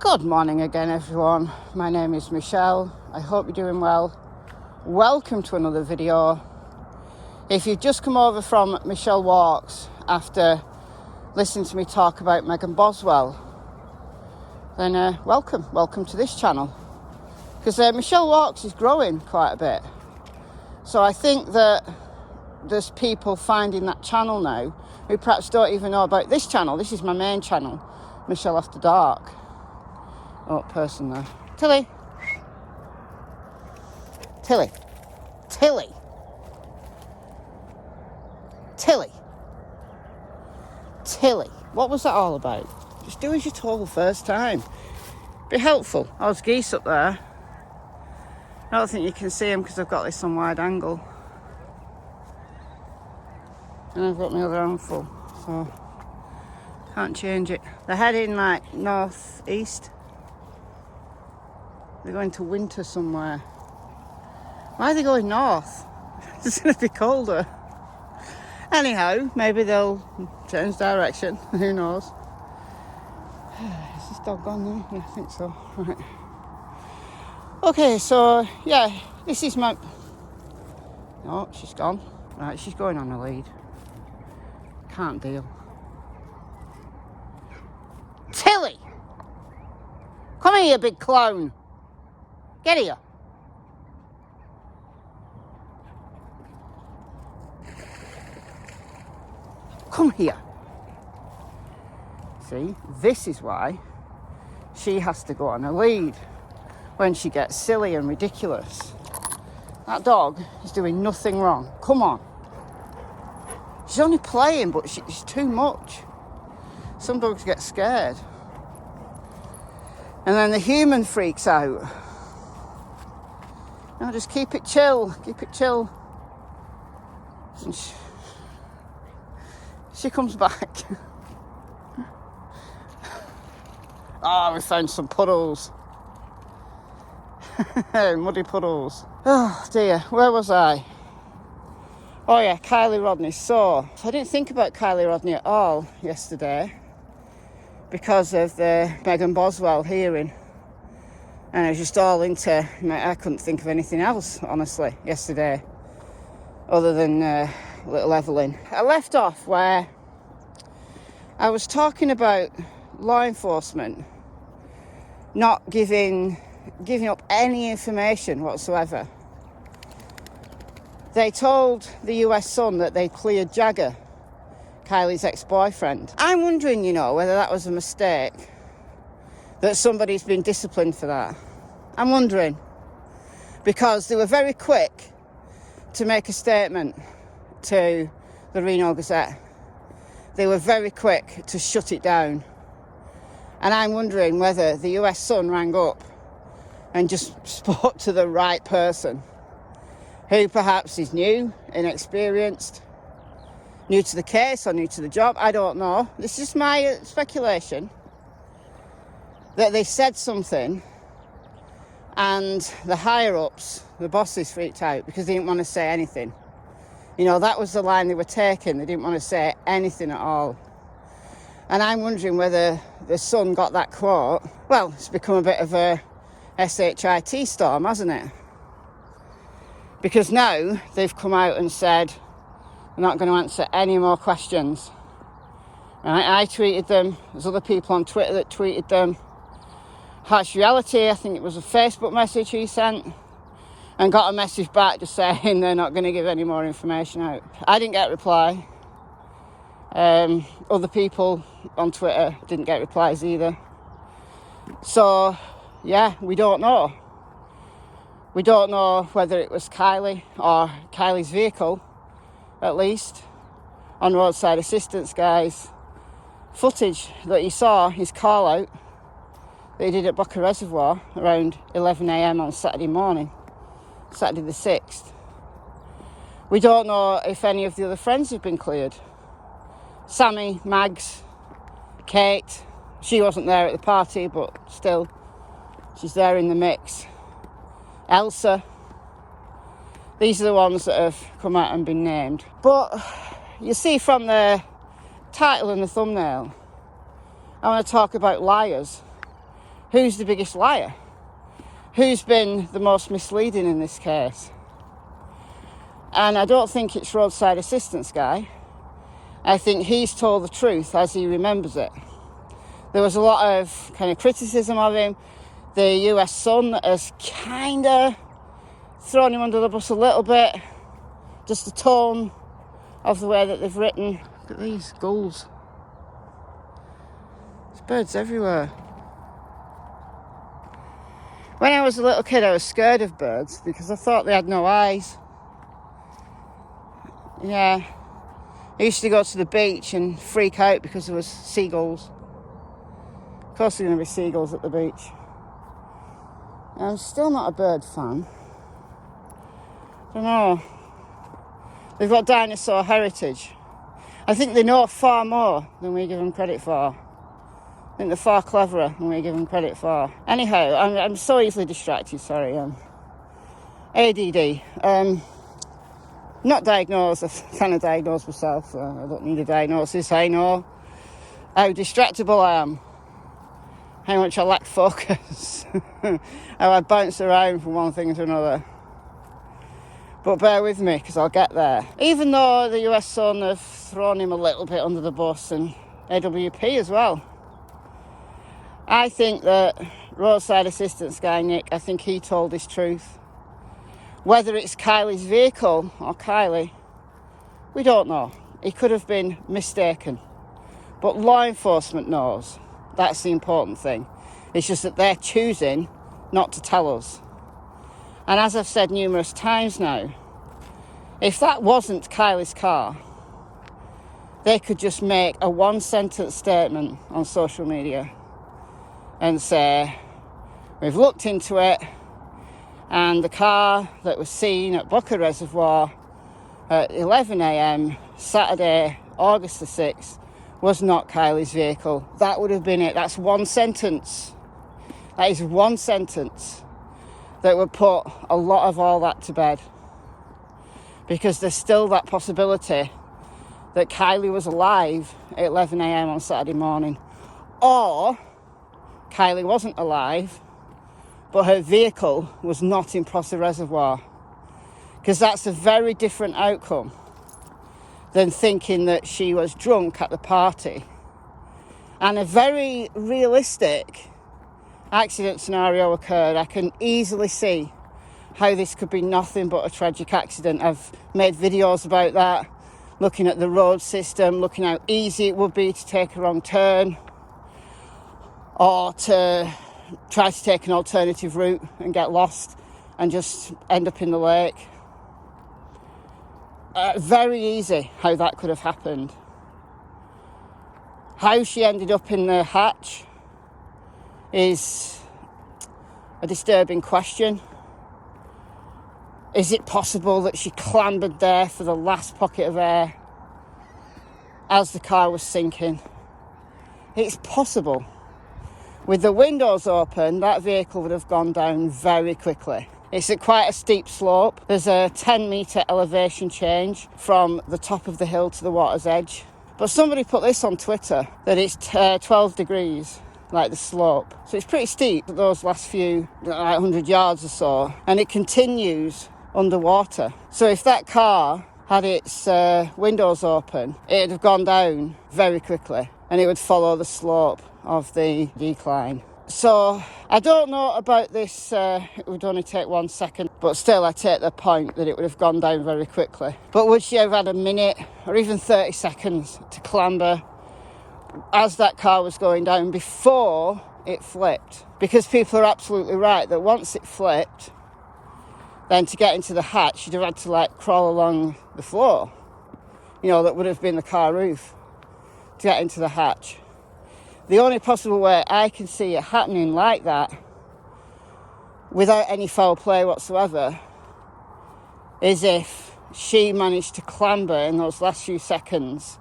Good morning again, everyone. My name is Michelle. I hope you're doing well. Welcome to another video. If you've just come over from Michelle Walks after listening to me talk about Megan Boswell, then welcome to this channel. Because Michelle Walks is growing quite a bit. So I think that there's people finding that channel now who perhaps don't even know about this channel. This is my main channel, MichelleAfterDark. Oh, person there. Tilly. Tilly. Tilly. Tilly. Tilly. What was that all about? Just do as you're told first time. Be helpful. Oh, there's geese up there. I don't think you can see them because I've got this on wide angle. And I've got my other arm full, so can't change it. They're heading like north-east. They're going to winter somewhere. Why are they going north? It's going to be colder. Anyhow, maybe they'll change direction. Who knows? Is this dog gone now? Yeah, I think so. Right. Okay, so yeah, this is my... Oh, she's gone. Right, she's going on a lead. Can't deal. Tilly! Come here, you big clown. Get here. Come here. See, this is why she has to go on a lead when she gets silly and ridiculous. That dog is doing nothing wrong. Come on. She's only playing, but she's too much. Some dogs get scared. And then the human freaks out. No, just keep it chill. Keep it chill. And she comes back. Oh, we found some puddles. Muddy puddles. Oh dear, where was I? Oh yeah, Kiely Rodni. So, I didn't think about Kiely Rodni at all yesterday because of the Megan Boswell hearing. And I was just all into, I couldn't think of anything else, honestly, yesterday, other than little Evelyn. I left off where I was talking about law enforcement not giving up any information whatsoever. They told the US Sun that they cleared Jagger, Kylie's ex-boyfriend. I'm wondering, whether that was a mistake, that somebody's been disciplined for that. I'm wondering, because they were very quick to make a statement to the Reno Gazette. They were very quick to shut it down. And I'm wondering whether the US Sun rang up and just spoke to the right person, who perhaps is new, inexperienced, new to the case or new to the job. I don't know. This is my speculation. That they said something and the higher-ups, the bosses, freaked out because they didn't want to say anything. That was the line they were taking. They didn't want to say anything at all. And I'm wondering whether the Sun got that quote. Well, it's become a bit of a SHIT storm, hasn't it? Because now they've come out and said they're not going to answer any more questions. Right? I tweeted them. There's other people on Twitter that tweeted them. Harsh Reality, I think it was a Facebook message he sent, and got a message back just saying they're not going to give any more information out. I didn't get a reply. Other people on Twitter didn't get replies either. So, yeah, we don't know. We don't know whether it was Kiely or Kylie's vehicle, at least, on roadside assistance guys. Footage that you saw, his call out, that he did at Boca Reservoir around 11 a.m. on Saturday morning, Saturday the 6th. We don't know if any of the other friends have been cleared. Sammy, Mags, Kate, she wasn't there at the party, but still, she's there in the mix. Elsa, these are the ones that have come out and been named. But you see from the title and the thumbnail, I want to talk about liars Who's the biggest liar? Who's been the most misleading in this case? And I don't think it's roadside assistance guy. I think he's told the truth as he remembers it. There was a lot of kind of criticism of him. The US Sun has kind of thrown him under the bus a little bit. Just the tone of the way that they've written. Look at these gulls. There's birds everywhere. When I was a little kid, I was scared of birds because I thought they had no eyes. Yeah. I used to go to the beach and freak out because there was seagulls. Of course there are going to be seagulls at the beach. I'm still not a bird fan. I don't know. They've got dinosaur heritage. I think they know far more than we give them credit for. I think they're far cleverer than we give them credit for. Anyhow, I'm so easily distracted, sorry. ADD. Not diagnosed, I've kind of diagnosed myself. I don't need a diagnosis. I know how distractible I am. How much I lack focus. How I bounce around from one thing to another. But bear with me, because I'll get there. Even though the US Sun have thrown him a little bit under the bus, and AWP as well. I think that roadside assistance guy, Nick, I think he told his truth. Whether it's Kylie's vehicle or Kiely, we don't know. He could have been mistaken. But law enforcement knows. That's the important thing. It's just that they're choosing not to tell us. And as I've said numerous times now, if that wasn't Kylie's car, they could just make a one-sentence statement on social media and say, we've looked into it, and the car that was seen at Bucker Reservoir at 11 a.m. Saturday, August the 6th, was not Kylie's vehicle. That would have been it. That's one sentence. That is one sentence that would put a lot of all that to bed. Because there's still that possibility that Kiely was alive at 11 a.m. on Saturday morning. Or Kiely wasn't alive, but her vehicle was not in Prosser Reservoir. Because that's a very different outcome than thinking that she was drunk at the party. And a very realistic accident scenario occurred. I can easily see how this could be nothing but a tragic accident. I've made videos about that, looking at the road system, looking how easy it would be to take a wrong turn or to try to take an alternative route and get lost and just end up in the lake. Very easy how that could have happened. How she ended up in the hatch is a disturbing question. Is it possible that she clambered there for the last pocket of air as the car was sinking? It's possible. With the windows open, that vehicle would have gone down very quickly. It's at quite a steep slope. There's a 10-metre elevation change from the top of the hill to the water's edge. But somebody put this on Twitter, that it's 12 degrees, like the slope. So it's pretty steep, those last few, like 100 yards or so. And it continues underwater. So if that car had its windows open, it'd have gone down very quickly. And it would follow the slope of the decline. So I don't know about this, it would only take 1 second, but still I take the point that it would have gone down very quickly. But would she have had a minute or even 30 seconds to clamber as that car was going down before it flipped? Because people are absolutely right that once it flipped, then to get into the hatch, you'd have had to crawl along the floor. You know, that would have been the car roof to get into the hatch. The only possible way I can see it happening like that, without any foul play whatsoever, is if she managed to clamber in those last few seconds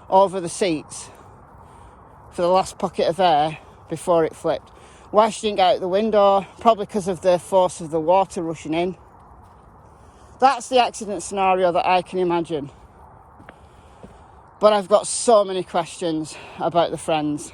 over the seats for the last pocket of air before it flipped. Why she didn't get out the window, probably because of the force of the water rushing in. That's the accident scenario that I can imagine. But I've got so many questions about the friends.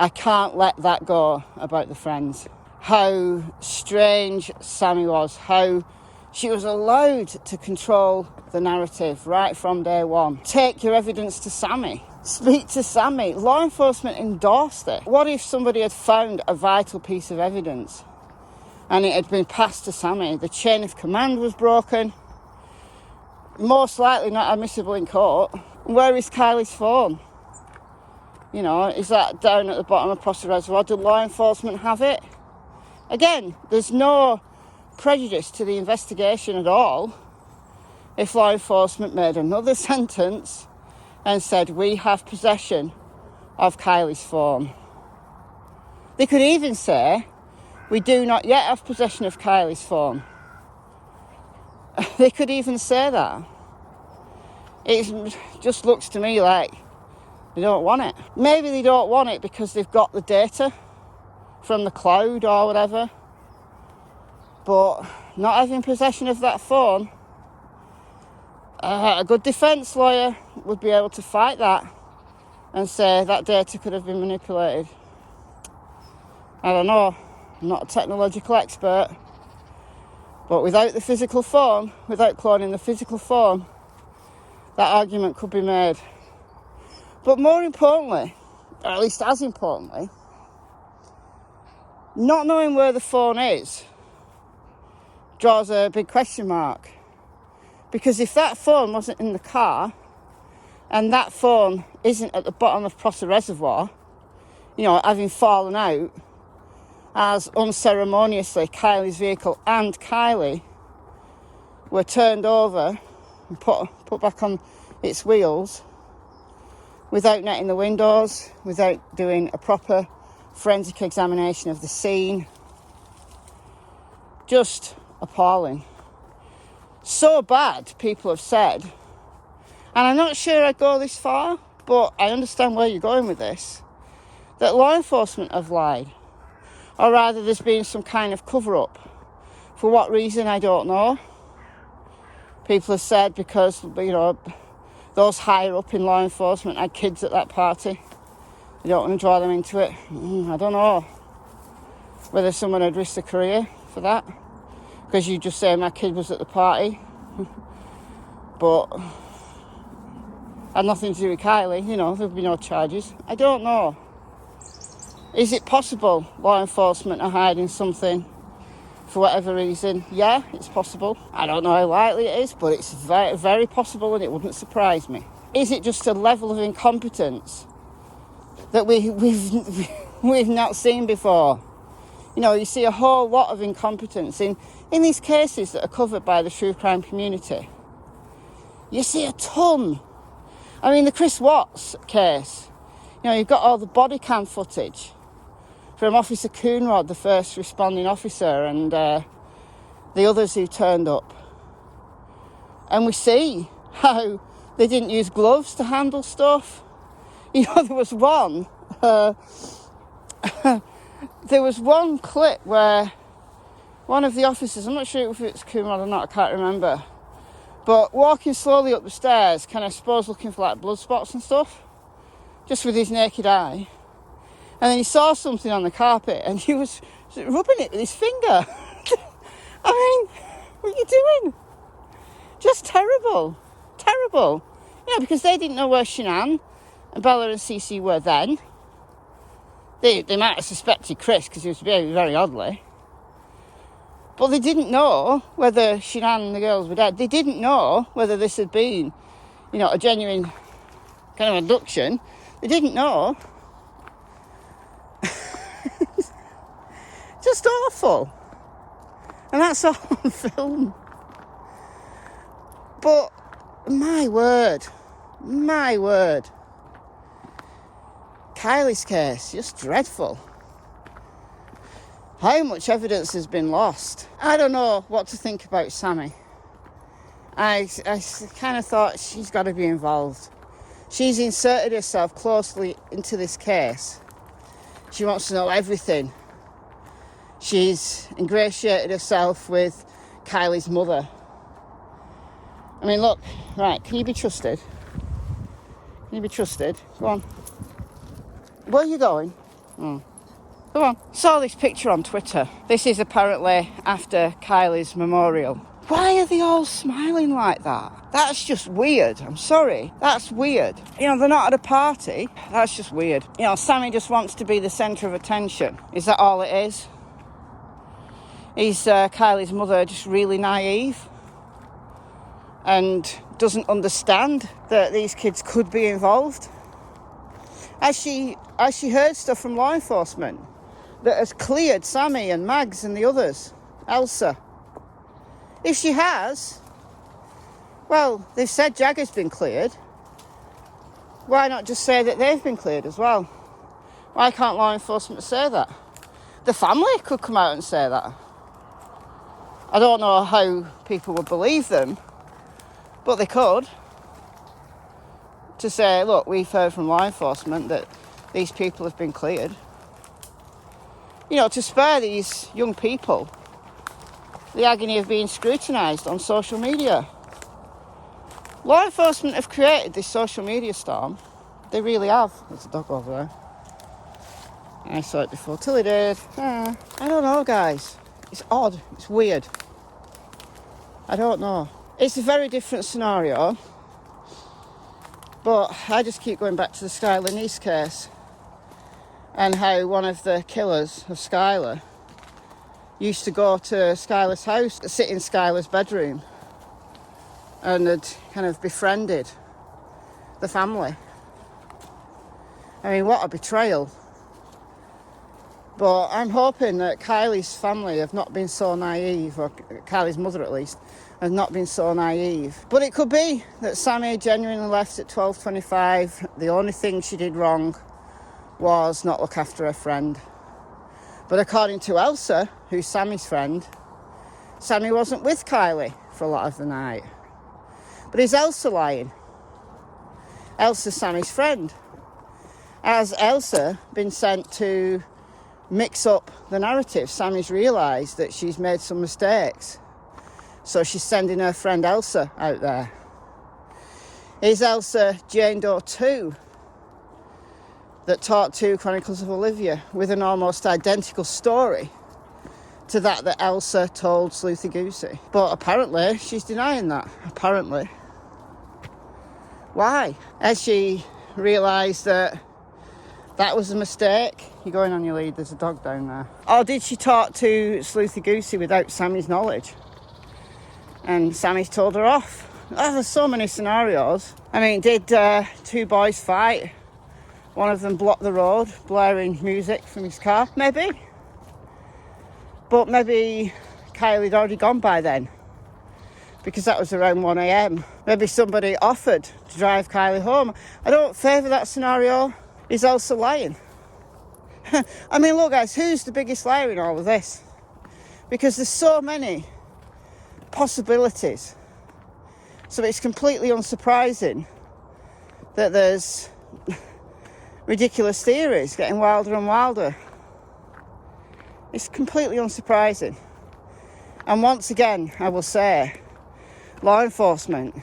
I can't let that go about the friends. How strange Sammy was, how she was allowed to control the narrative right from day one. Take your evidence to Sammy. Speak to Sammy. Law enforcement endorsed it. What if somebody had found a vital piece of evidence and it had been passed to Sammy? The chain of command was broken. Most likely not admissible in court. Where is Kiely's phone? You know, is that down at the bottom of Prosser Reservoir? Do law enforcement have it? Again, there's no prejudice to the investigation at all if law enforcement made another sentence and said, we have possession of Kiely's phone. They could even say, we do not yet have possession of Kiely's phone. They could even say that. It just looks to me like they don't want it. Maybe they don't want it because they've got the data from the cloud or whatever. But not having possession of that phone, a good defence lawyer would be able to fight that and say that data could have been manipulated. I don't know. I'm not a technological expert. But without the physical phone, without cloning the physical phone, that argument could be made. But more importantly, or at least as importantly, not knowing where the phone is draws a big question mark. Because if that phone wasn't in the car and that phone isn't at the bottom of Prosser Reservoir, you know, having fallen out as unceremoniously Kiely's vehicle and Kiely were turned over and put back on its wheels without netting the windows, without doing a proper forensic examination of the scene. Just appalling. So bad, people have said, and I'm not sure I'd go this far, but I understand where you're going with this, that law enforcement have lied. Or rather, there's been some kind of cover-up. For what reason, I don't know. People have said because, you know, those higher up in law enforcement had kids at that party. They don't want to draw them into it. I don't know whether someone had risked a career for that. Because you just say my kid was at the party. But had nothing to do with Kiely, you know, there'd be no charges. I don't know. Is it possible law enforcement are hiding something for whatever reason? Yeah, it's possible. I don't know how likely it is, but it's very, very possible and it wouldn't surprise me. Is it just a level of incompetence that we've not seen before? You know, you see a whole lot of incompetence in these cases that are covered by the true crime community. You see a ton. I mean, the Chris Watts case, you know, you've got all the body cam footage from Officer Coonrod, the first responding officer, and the others who turned up. And we see how they didn't use gloves to handle stuff. You know, there was one clip where one of the officers, I'm not sure if it's Coonrod or not, I can't remember, but walking slowly up the stairs, kind of, I suppose, looking for like blood spots and stuff, just with his naked eye. And then he saw something on the carpet and he was rubbing it with his finger. I mean, what are you doing? Just terrible. Terrible. You know, because they didn't know where Shanann and Bella and Cece were then. They might have suspected Chris because he was behaving very oddly. But they didn't know whether Shanann and the girls were dead. They didn't know whether this had been, you know, a genuine kind of abduction. They didn't know. Just awful. And that's all on film. But my word. Kiely's case, just dreadful. How much evidence has been lost? I don't know what to think about Sammy. I kind of thought she's got to be involved. She's inserted herself closely into this case. She wants to know everything. She's ingratiated herself with Kiely's mother. I mean, look, right, can you be trusted? Can you be trusted? Go on. Where are you going? Come on. Saw this picture on Twitter. This is apparently after Kiely's memorial. Why are they all smiling like that? That's just weird. I'm sorry. That's weird. You know, they're not at a party. That's just weird. You know, Sammy just wants to be the centre of attention. Is that all it is? Is Kiely's mother just really naive and doesn't understand that these kids could be involved? Has she heard stuff from law enforcement that has cleared Sammy and Mags and the others, Elsa? If she has, well, they've said Jagger's been cleared. Why not just say that they've been cleared as well? Why can't law enforcement say that? The family could come out and say that. I don't know how people would believe them, but they could. To say, look, we've heard from law enforcement that these people have been cleared. You know, to spare these young people the agony of being scrutinised on social media. Law enforcement have created this social media storm. They really have. There's a dog over there. I saw it before Tilly did. I don't know, guys. It's odd. It's weird. I don't know. It's a very different scenario. But I just keep going back to the Skylar Niece case and how one of the killers of Skylar used to go to Skylar's house, sit in Skylar's bedroom, and had kind of befriended the family. I mean, what a betrayal. But I'm hoping that Kiely's family have not been so naive, or Kiely's mother at least, has not been so naive. But it could be that Sammy genuinely left at 12:25. The only thing she did wrong was not look after her friend. But according to Elsa, who's Sammy's friend, Sammy wasn't with Kiely for a lot of the night. But is Elsa lying? Elsa's Sammy's friend. Has Elsa been sent to mix up the narrative? Sammy's realised that she's made some mistakes, so she's sending her friend Elsa out there. Is Elsa Jane Doe 2 that talked to Chronicles of Olivia with an almost identical story to that Elsa told Sleuthy Goosey? But apparently she's denying that. Apparently. Why? Has she realised that was a mistake? You're going on your lead, there's a dog down there. Or did she talk to Sleuthy Goosey without Sammy's knowledge? And Sammy's told her off. Oh, there's so many scenarios. I mean, did two boys fight? One of them blocked the road, blaring music from his car? Maybe. But maybe Kiely'd already gone by then, because that was around 1 a.m. Maybe somebody offered to drive Kiely home. I don't favour that scenario. Is Elsa lying? I mean, look, guys, who's the biggest liar in all of this? Because there's so many possibilities. So it's completely unsurprising that there's ridiculous theories getting wilder and wilder. It's completely unsurprising. And once again, I will say, law enforcement,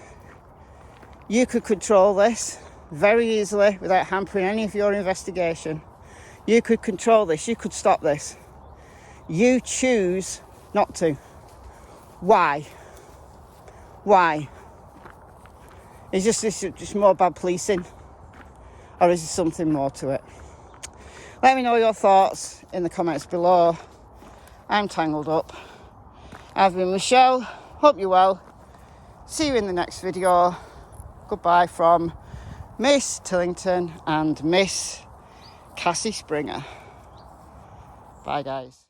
you could control this very easily without hampering any of your investigation. You could control this. You could stop this. You choose not to. Why? Why? Is this just more bad policing? Or is there something more to it? Let me know your thoughts in the comments below. I'm tangled up. I've been Michelle. Hope you're well. See you in the next video. Goodbye from Miss Tillington and Miss Cassie Springer. Bye, guys.